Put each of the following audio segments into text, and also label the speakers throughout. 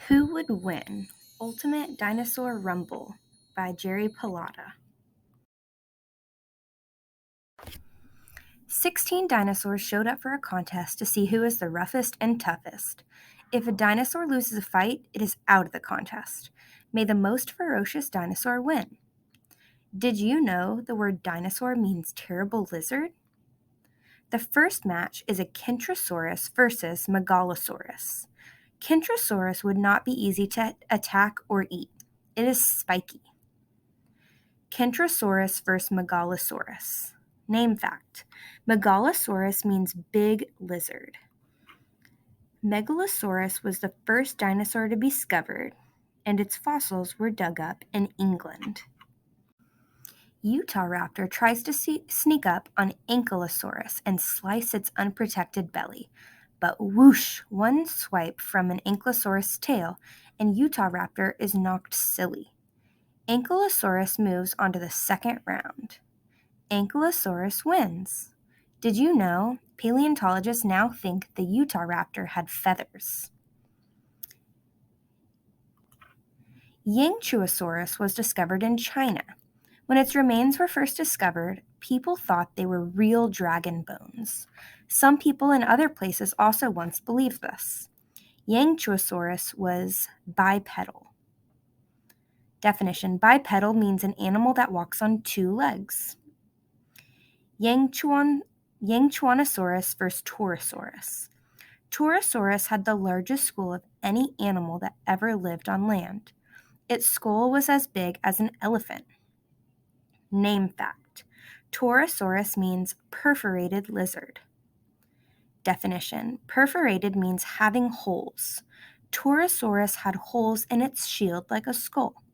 Speaker 1: Who Would Win? Ultimate Dinosaur Rumble by Jerry Pallotta. 16 dinosaurs showed up for a contest to see who is the roughest and toughest. If a dinosaur loses a fight, it is out of the contest. May the most ferocious dinosaur win. Did you know the word dinosaur means terrible lizard? The first match is a Kentrosaurus versus Megalosaurus. Kentrosaurus would not be easy to attack or eat. It is spiky. Kentrosaurus versus Megalosaurus. Name fact: Megalosaurus means big lizard. Megalosaurus was the first dinosaur to be discovered, and its fossils were dug up in England. Utahraptor tries to sneak up on Ankylosaurus and slice its unprotected belly, but whoosh, one swipe from an Ankylosaurus tail, and Utahraptor is knocked silly. Ankylosaurus moves on to the second round. Ankylosaurus wins. Did you know paleontologists now think the Utahraptor had feathers? Yangchuosaurus was discovered in China. When its remains were first discovered, people thought they were real dragon bones. Some people in other places also once believed this. Yangchuosaurus was bipedal. Definition: bipedal means an animal that walks on two legs. Yangchuanosaurus versus Torosaurus. Torosaurus had the largest skull of any animal that ever lived on land. Its skull was as big as an elephant. Name fact: Torosaurus means perforated lizard. Definition: perforated means having holes. Torosaurus had holes in its shield like a skull.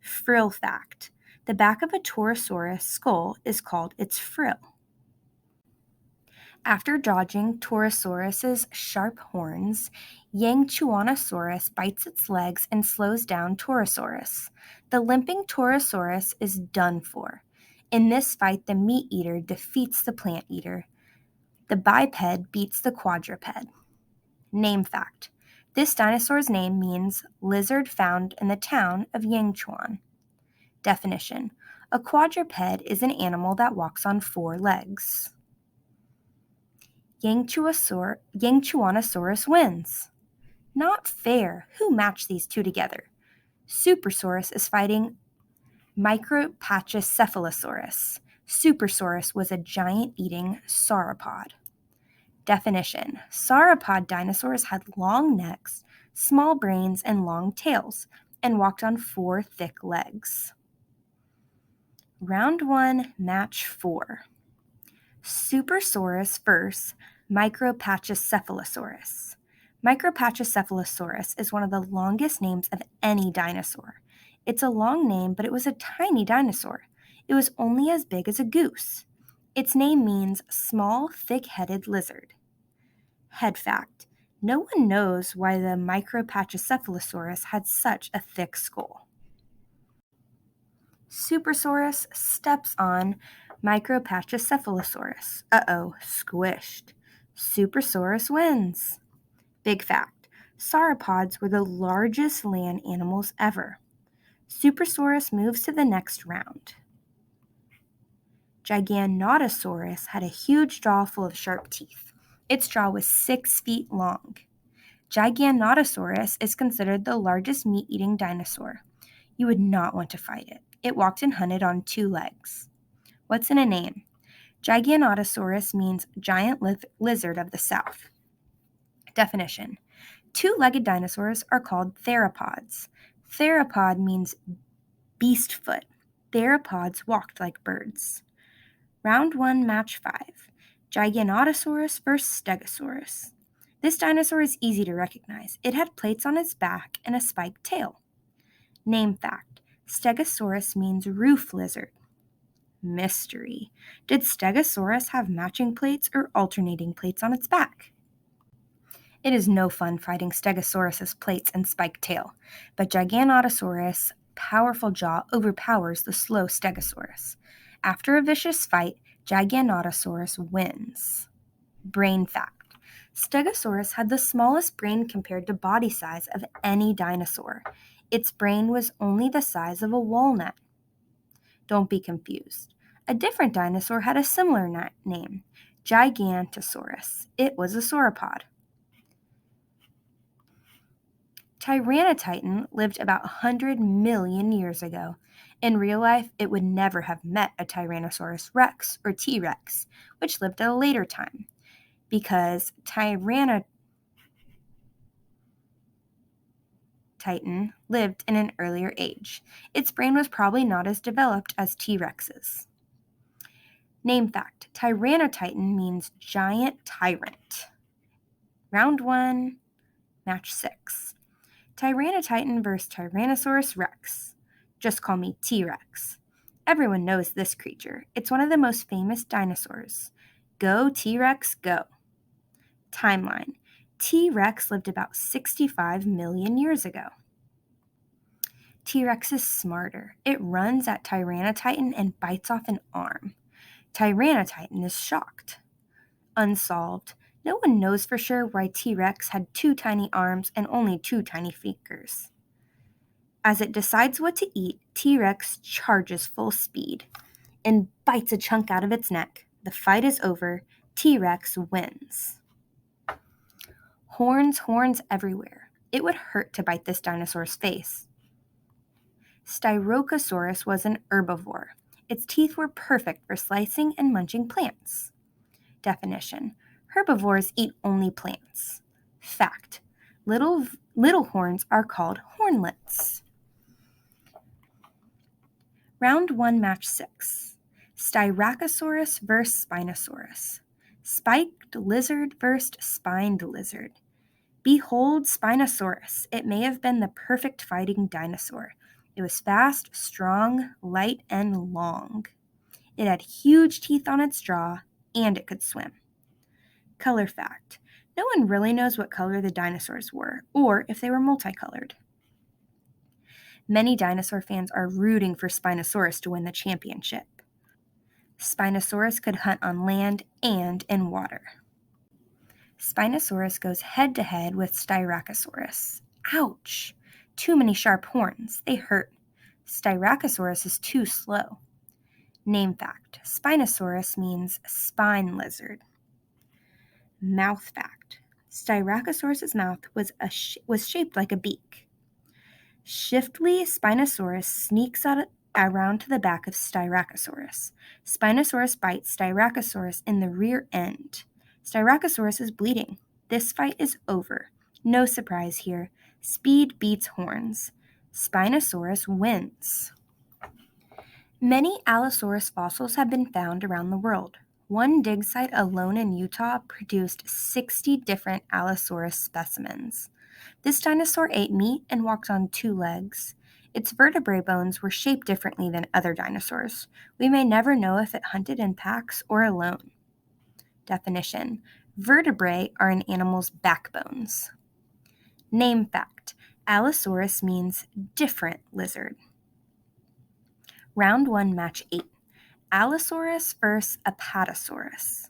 Speaker 1: Frill fact: the back of a Torosaurus skull is called its frill. After dodging Torosaurus's sharp horns, Yangchuanosaurus bites its legs and slows down Torosaurus. The limping Torosaurus is done for. In this fight, the meat eater defeats the plant eater. The biped beats the quadruped. Name fact: this dinosaur's name means lizard found in the town of Yangchuan. Definition: a quadruped is an animal that walks on four legs. Yangchuanosaurus wins. Not fair. Who matched these two together? Supersaurus is fighting Micropachycephalosaurus. Supersaurus was a giant-eating sauropod. Definition: sauropod dinosaurs had long necks, small brains, and long tails, and walked on four thick legs. Round 1, Match 4. Supersaurus versus Micropachycephalosaurus. Micropachycephalosaurus is one of the longest names of any dinosaur. It's a long name, but it was a tiny dinosaur. It was only as big as a goose. Its name means small, thick-headed lizard. Head fact: no one knows why the Micropachycephalosaurus had such a thick skull. Supersaurus steps on Micropachycephalosaurus. Squished. Supersaurus wins. Big fact: sauropods were the largest land animals ever. Supersaurus moves to the next round. Giganotosaurus had a huge jaw full of sharp teeth. Its jaw was 6 feet long. Giganotosaurus is considered the largest meat-eating dinosaur. You would not want to fight it. It walked and hunted on 2 legs. What's in a name? Giganotosaurus means giant lizard of the south. Definition: 2-legged dinosaurs are called theropods. Theropod means beast foot. Theropods walked like birds. Round 1, Match 5. Giganotosaurus versus Stegosaurus. This dinosaur is easy to recognize. It had plates on its back and a spiked tail. Name fact: Stegosaurus means roof lizard. Mystery: did Stegosaurus have matching plates or alternating plates on its back? It is no fun fighting Stegosaurus's plates and spiked tail, but Giganotosaurus' powerful jaw overpowers the slow Stegosaurus. After a vicious fight, Giganotosaurus wins. Brain fact: Stegosaurus had the smallest brain compared to body size of any dinosaur. Its brain was only the size of a walnut. Don't be confused. A different dinosaur had a similar name, Gigantosaurus. It was a sauropod. Tyranotitan lived about 100 million years ago. In real life, it would never have met a Tyrannosaurus rex or T-Rex, which lived at a later time, because Tyranotitan lived in an earlier age. Its brain was probably not as developed as T-Rex's. Name fact: Tyranotitan means giant tyrant. Round 1, match 6. Tyranotitan versus Tyrannosaurus rex. Just call me T-Rex. Everyone knows this creature. It's one of the most famous dinosaurs. Go T-Rex, go. Timeline: T-Rex lived about 65 million years ago. T-Rex is smarter. It runs at Tyranotitan and bites off an arm. Tyranotitan is shocked. Unsolved. No one knows for sure why T-Rex had 2 tiny arms and only 2 tiny fingers. As it decides what to eat, T-Rex charges full speed and bites a chunk out of its neck. The fight is over. T-Rex wins. Horns everywhere. It would hurt to bite this dinosaur's face. Styracosaurus was an herbivore. Its teeth were perfect for slicing and munching plants. Definition: herbivores eat only plants. Fact: little horns are called hornlets. Round 1, match 6. Styracosaurus versus Spinosaurus. Spiked lizard versus spined lizard. Behold Spinosaurus. It may have been the perfect fighting dinosaur. It was fast, strong, light, and long. It had huge teeth on its jaw, and it could swim. Color fact: no one really knows what color the dinosaurs were, or if they were multicolored. Many dinosaur fans are rooting for Spinosaurus to win the championship. Spinosaurus could hunt on land and in water. Spinosaurus goes head-to-head with Styracosaurus. Ouch! Too many sharp horns. They hurt. Styracosaurus is too slow. Name fact: Spinosaurus means spine lizard. Mouth fact: Styracosaurus's mouth was shaped like a beak. Shiftily, Spinosaurus sneaks around to the back of Styracosaurus. Spinosaurus bites Styracosaurus in the rear end. Styracosaurus is bleeding. This fight is over. No surprise here. Speed beats horns. Spinosaurus wins. Many Allosaurus fossils have been found around the world. One dig site alone in Utah produced 60 different Allosaurus specimens. This dinosaur ate meat and walked on 2 legs. Its vertebrae bones were shaped differently than other dinosaurs. We may never know if it hunted in packs or alone. Definition: vertebrae are an animal's backbones. Name fact: Allosaurus means different lizard. Round 1, match 8. Allosaurus versus Apatosaurus.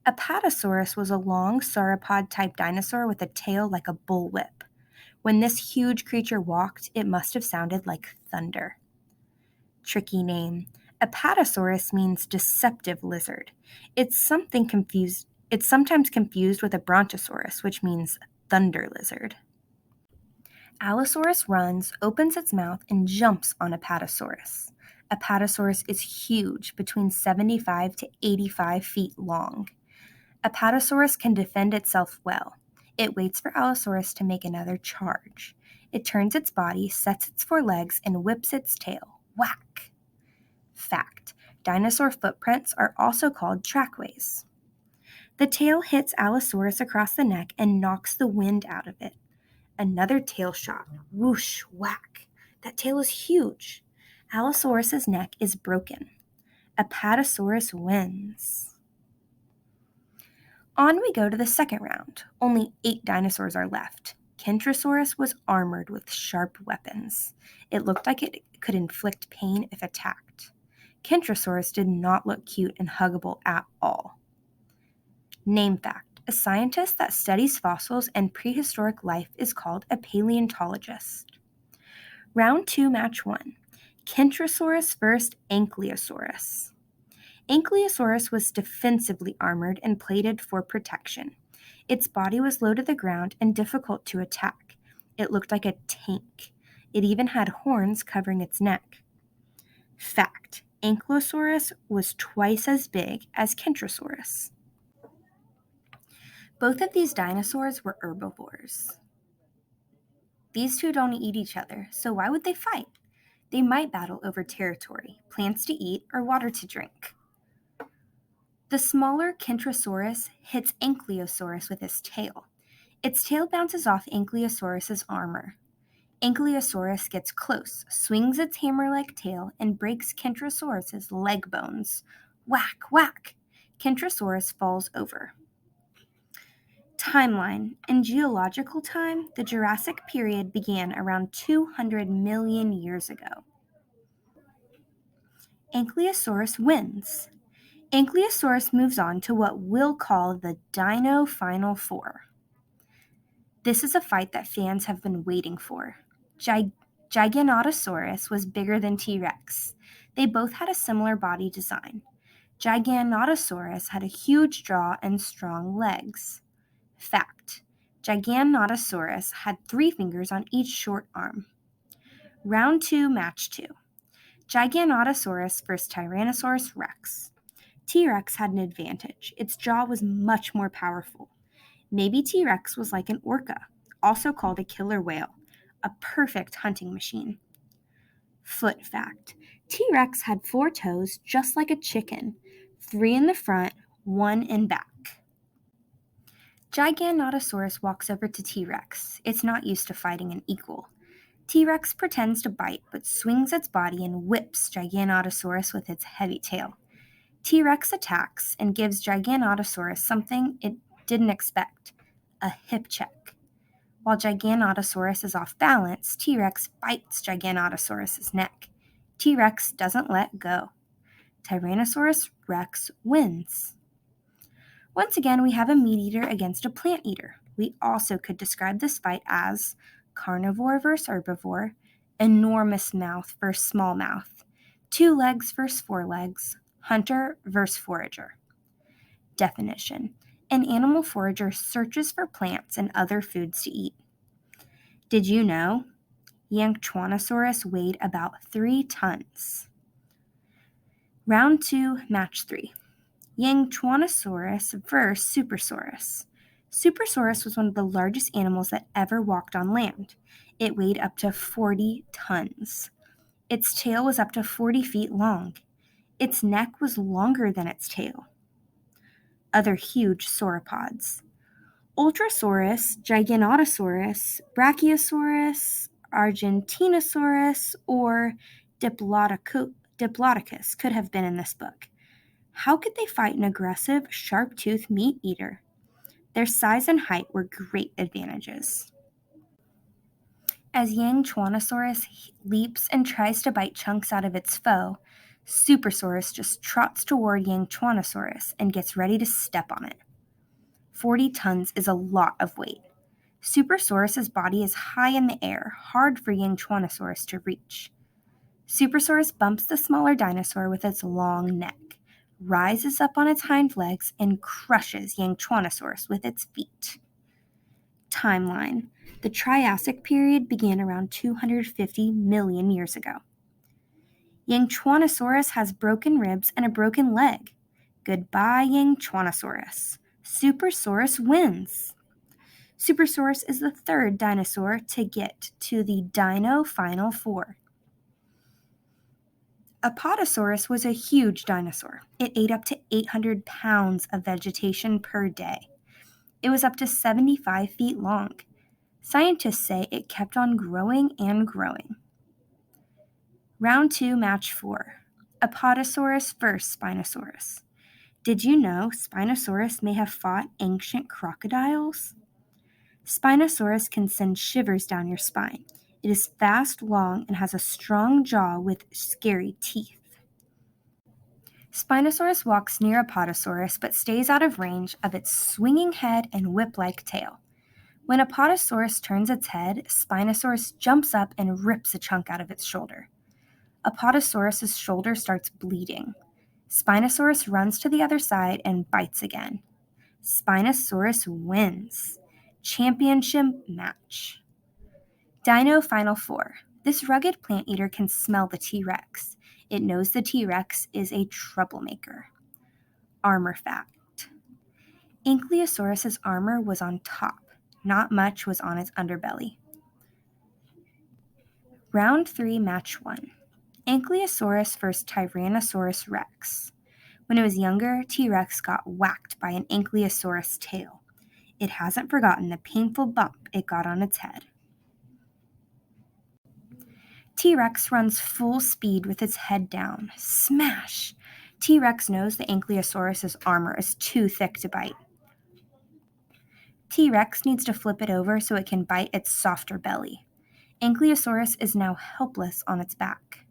Speaker 1: Apatosaurus was a long sauropod-type dinosaur with a tail like a bullwhip. When this huge creature walked, it must have sounded like thunder. Tricky name. Apatosaurus means deceptive lizard. It's sometimes confused with a Brontosaurus, which means thunder lizard. Allosaurus runs, opens its mouth, and jumps on Apatosaurus. Apatosaurus is huge, between 75 to 85 feet long. Apatosaurus can defend itself well. It waits for Allosaurus to make another charge. It turns its body, sets its 4 legs, and whips its tail. Whack! Fact: dinosaur footprints are also called trackways. The tail hits Allosaurus across the neck and knocks the wind out of it. Another tail shot. Whoosh, whack. That tail is huge. Allosaurus's neck is broken. Apatosaurus wins. On we go to the second round. Only 8 dinosaurs are left. Kentrosaurus was armored with sharp weapons. It looked like it could inflict pain if attacked. Kentrosaurus did not look cute and huggable at all. Name fact: A scientist that studies fossils and prehistoric life is called a paleontologist. Round 2, match 1. Kentrosaurus versus Ankylosaurus. Ankylosaurus was defensively armored and plated for protection. Its body was low to the ground and difficult to attack. It looked like a tank. It even had horns covering its neck. Fact: Ankylosaurus was twice as big as Kentrosaurus. Both of these dinosaurs were herbivores. These two don't eat each other, so why would they fight? They might battle over territory, plants to eat, or water to drink. The smaller Kentrosaurus hits Ankylosaurus with his tail. Its tail bounces off Ankylosaurus's armor. Ankylosaurus gets close, swings its hammer-like tail, and breaks Kentrosaurus's leg bones. Whack, whack! Kentrosaurus falls over. Timeline. In geological time, the Jurassic period began around 200 million years ago. Ankylosaurus wins. Ankylosaurus moves on to what we'll call the Dino Final Four. This is a fight that fans have been waiting for. Giganotosaurus was bigger than T-Rex. They both had a similar body design. Giganotosaurus had a huge jaw and strong legs. Fact: Giganotosaurus had 3 fingers on each short arm. Round 2, match 2. Giganotosaurus versus Tyrannosaurus rex. T-Rex had an advantage. Its jaw was much more powerful. Maybe T-Rex was like an orca, also called a killer whale, a perfect hunting machine. Foot fact: T-Rex had 4 toes just like a chicken, 3 in the front, 1 in back. Giganotosaurus walks over to T-Rex. It's not used to fighting an equal. T-Rex pretends to bite, but swings its body and whips Giganotosaurus with its heavy tail. T-Rex attacks and gives Giganotosaurus something it didn't expect: a hip check. While Giganotosaurus is off balance, T-Rex bites Giganotosaurus's neck. T-Rex doesn't let go. Tyrannosaurus rex wins. Once again, we have a meat eater against a plant eater. We also could describe this fight as carnivore versus herbivore, enormous mouth versus small mouth, 2 legs versus 4 legs, hunter versus forager. Definition: an animal forager searches for plants and other foods to eat. Did you know? Yanchwanosaurus weighed about 3 tons. Round 2, match 3. Yanchwanosaurus versus Supersaurus. Supersaurus was one of the largest animals that ever walked on land. It weighed up to 40 tons. Its tail was up to 40 feet long. Its neck was longer than its tail. Other huge sauropods: Ultrasaurus, Giganotosaurus, Brachiosaurus, Argentinosaurus, or Diplodocus could have been in this book. How could they fight an aggressive, sharp-toothed meat eater? Their size and height were great advantages. As Yanchwanosaurus leaps and tries to bite chunks out of its foe, Supersaurus just trots toward Yanchwanosaurus and gets ready to step on it. 40 tons is a lot of weight. Supersaurus's body is high in the air, hard for Yanchwanosaurus to reach. Supersaurus bumps the smaller dinosaur with its long neck, rises up on its hind legs, and crushes Yanchwanosaurus with its feet. Timeline: the Triassic period began around 250 million years ago. Yanchwanosaurus has broken ribs and a broken leg. Goodbye, Yanchwanosaurus. Supersaurus wins. Supersaurus is the 3rd dinosaur to get to the Dino Final Four. Apatosaurus was a huge dinosaur. It ate up to 800 pounds of vegetation per day. It was up to 75 feet long. Scientists say it kept on growing and growing. Round 2, match 4. Apatosaurus versus Spinosaurus. Did you know Spinosaurus may have fought ancient crocodiles? Spinosaurus can send shivers down your spine. It is fast, long, and has a strong jaw with scary teeth. Spinosaurus walks near Apatosaurus but stays out of range of its swinging head and whip-like tail. When Apatosaurus turns its head, Spinosaurus jumps up and rips a chunk out of its shoulder. Apatosaurus's shoulder starts bleeding. Spinosaurus runs to the other side and bites again. Spinosaurus wins. Championship match. Dino Final Four. This rugged plant eater can smell the T-Rex. It knows the T-Rex is a troublemaker. Armor fact. Ankylosaurus's armor was on top. Not much was on its underbelly. Round 3, Match 1. Ankylosaurus vs. Tyrannosaurus rex. When it was younger, T-Rex got whacked by an Ankylosaurus tail. It hasn't forgotten the painful bump it got on its head. T-Rex runs full speed with its head down. Smash! T-Rex knows the Ankylosaurus's armor is too thick to bite. T-Rex needs to flip it over so it can bite its softer belly. Ankylosaurus is now helpless on its back.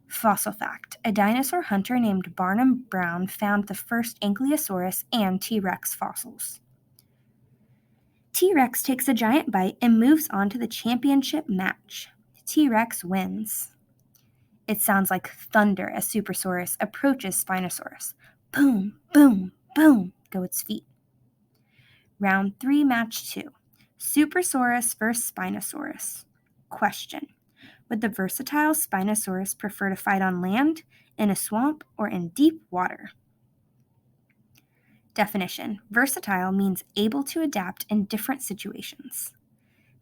Speaker 1: Fossil fact. A dinosaur hunter named Barnum Brown found the first Ankylosaurus and T-Rex fossils. T-Rex takes a giant bite and moves on to the championship match. T-Rex wins. It sounds like thunder as Supersaurus approaches Spinosaurus. Boom, boom, boom go its feet. Round 3, Match 2. Supersaurus vs. Spinosaurus. Question. Would the versatile Spinosaurus prefer to fight on land, in a swamp, or in deep water? Definition. Versatile means able to adapt in different situations.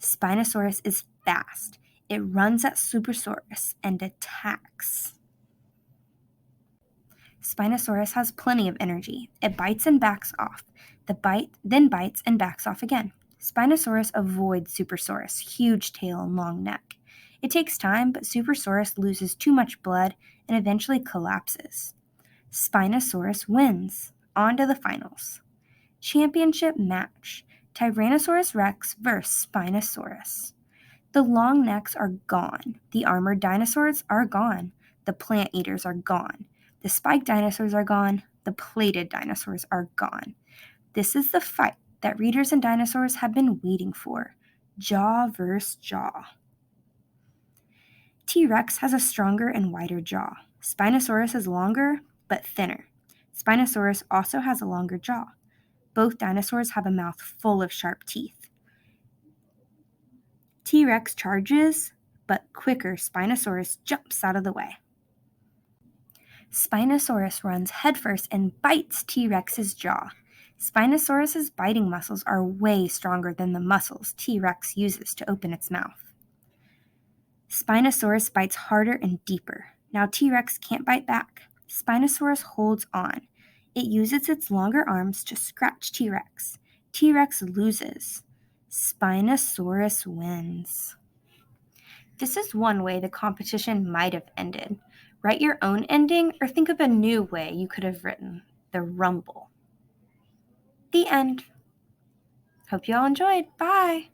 Speaker 1: Spinosaurus is fast. It runs at Supersaurus and attacks. Spinosaurus has plenty of energy. It bites and backs off. Then bites and backs off again. Spinosaurus avoids Supersaurus' huge tail and long neck. It takes time, but Supersaurus loses too much blood and eventually collapses. Spinosaurus wins. On to the finals. Championship match. Tyrannosaurus rex vs. Spinosaurus. The long necks are gone. The armored dinosaurs are gone. The plant eaters are gone. The spiked dinosaurs are gone. The plated dinosaurs are gone. This is the fight that readers and dinosaurs have been waiting for. Jaw versus jaw. T-Rex has a stronger and wider jaw. Spinosaurus is longer, but thinner. Spinosaurus also has a longer jaw. Both dinosaurs have a mouth full of sharp teeth. T-Rex charges, but quicker Spinosaurus jumps out of the way. Spinosaurus runs headfirst and bites T-Rex's jaw. Spinosaurus's biting muscles are way stronger than the muscles T-Rex uses to open its mouth. Spinosaurus bites harder and deeper. Now T-Rex can't bite back. Spinosaurus holds on. It uses its longer arms to scratch T-Rex. T-Rex loses. Spinosaurus wins. This is one way the competition might have ended. Write your own ending or think of a new way you could have written the rumble. The end. Hope you all enjoyed. Bye.